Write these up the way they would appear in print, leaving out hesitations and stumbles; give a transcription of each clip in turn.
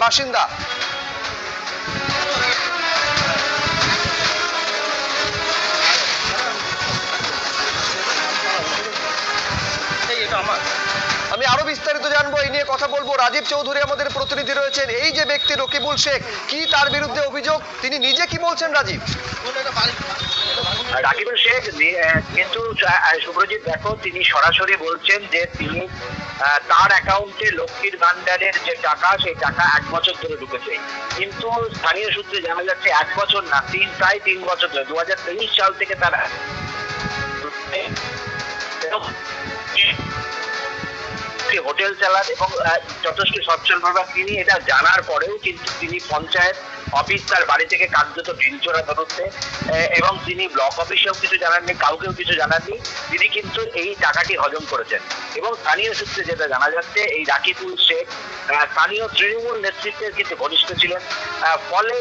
বাসিন্দা। আমি আরো বিস্তারিত জানবো, এই নিয়ে কথা বলবো। রাজীব চৌধুরী আমাদের প্রতিনিধি রয়েছেন। এই যে ব্যক্তি রকিবুল শেখ, কি তার বিরুদ্ধে অভিযোগ, তিনি নিজে কি বলছেন? রাজীব, রাকিবুল শেখ কিন্তু শুভ্রজিৎ দেখো, তিনি সরাসরি বলছেন যে তিনি তার অ্যাকাউন্টে লক্ষ্মীর ভান্ডারের যে টাকা, সেই টাকা 1 বছর ধরে ঢুকেছে। কিন্তু স্থানীয় সূত্রে জানা যাচ্ছে 1 বছর না, প্রায় 3 বছর ধরে 2023 সাল থেকে তারা হোটেল চালান এবং যথেষ্ট সচ্ছলভাবে তিনি এটা জানার পরেও কিন্তু তিনি পঞ্চায়েত অফিস তার বাড়ি থেকে কার্যত ঢিলছোড়া ধরতে এবং তিনি ব্লক অফিসেও কিছু জানাননি, কাউকেও কিছু জানাননি, তিনি কিন্তু এই টাকাটি হজম করেছেন। এবং স্থানীয় সূত্রে যেটা জানা যাচ্ছে, এই রাকিবুল শেখ স্থানীয় তৃণমূল নেতৃত্বের কিন্তু ঘনিষ্ঠ ছিলেন। ফলে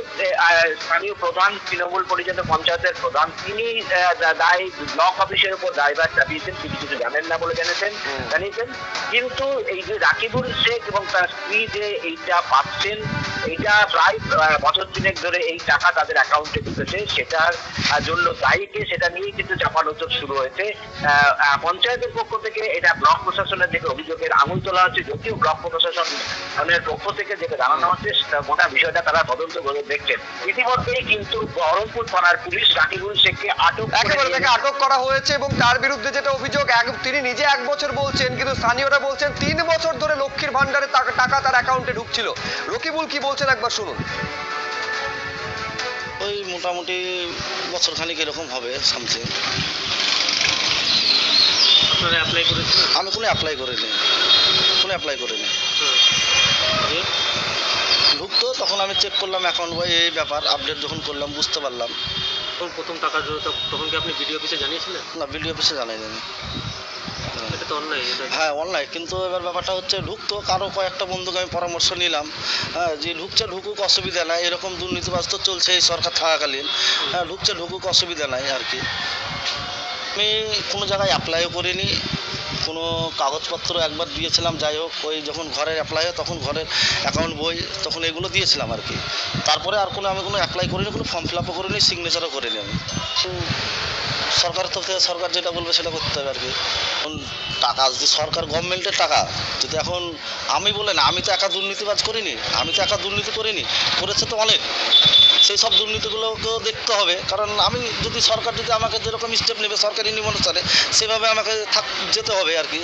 স্থানীয় প্রধান, তৃণমূল পরিচালিত পঞ্চায়েতের প্রধান, তিনি দায় ব্লক অফিসের উপর দায়ভার চাপিয়েছেন, তিনি কিছু জানেন না বলে জানিয়েছেন। কিন্তু এই যে রাকিবুল শেখ এবং তার স্ত্রী যে এইটা পাচ্ছেন, এইটা প্রায় বছর 3 ধরে এই টাকা তাদের অ্যাকাউন্টে ঢুকেছে, সেটার জন্য দায়ীকে সেটা নিয়েই কিন্তু চাপানোচর শুরু হয়েছে। পঞ্চায়েতের পক্ষ থেকে এটা ব্লক প্রশাসনের দিকে অভিযোগের আঙুল তোলা হচ্ছে, যদিও ব্লক প্রশাসনের পক্ষ থেকে যেটা জানানো হচ্ছে গোটা বিষয়টা তারা তদন্ত করে দেখছেন। ইতিমধ্যেই কিন্তু বহরমপুর থানার পুলিশ রাকিবুল শেখকে আটক করা হয়েছে এবং তার বিরুদ্ধে যেটা অভিযোগ, তিনি নিজে 1 বছর বলছেন, কিন্তু স্থানীয়রা বলছেন 3 বছর ধরে লক্ষ্মীর ভান্ডারে টাকা তার অ্যাকাউন্টে ঢুকছিল। রকিবুল কি বলছেন একবার শুনুন। ওই মোটামুটি বছর খানিক এরকম হবে সামথিং। আপনারা অ্যাপ্লাই করেছেন? আমি কোনো অ্যাপ্লাই করিনি। ঢুকতো, তখন আমি চেক করলাম অ্যাকাউন্ট বই, এই ব্যাপার আপডেট যখন করলাম বুঝতে পারলাম। প্রথম টাকা তখন কি আপনি বিডিও অফিসে জানিয়েছিলেন? না, বিডিও অফিসে জানাইনি। এটা তো অন্যায়। হ্যাঁ, অনলাইন। কিন্তু এবার ব্যাপারটা হচ্ছে, ঢুকতো, কারো কয়েকটা বন্ধুকে আমি পরামর্শ নিলাম, হ্যাঁ, যে ঢুকুক, অসুবিধা নাই, এরকম দুর্নীতিবাজ তো চলছে এই সরকার থাকাকালীন। হ্যাঁ, ঢুকুক, অসুবিধা নাই আর কি। আমি কোনো জায়গায় অ্যাপ্লাইও করিনি, কোনো কাগজপত্র একবার দিয়েছিলাম, যাই হোক, ওই যখন ঘরের অ্যাপ্লাই হয় তখন ঘরের অ্যাকাউন্ট বই তখন এগুলো দিয়েছিলাম আর কি। তারপরে আর আমি কোনো অ্যাপ্লাই করিনি, কোনো ফর্ম ফিল আপও করিনি, সিগনেচারও করিনি আমি। সরকার তো সরকার যেটা বলবে সেটা করতে হবে আর কি। টাকা যদি সরকার গভর্নমেন্টের টাকা, যদি এখন আমি বলে না, আমি তো একা দুর্নীতিবাজ করিনি, করেছে তো অনেক। সেই সব দুর্নীতিগুলোকেও দেখতে হবে, কারণ আমি যদি সরকার যদি আমাকে যেরকম স্টেপ নেবে সরকারি নিয়ম অনুসারে, সেভাবে আমাকে যেতে হবে আর কি।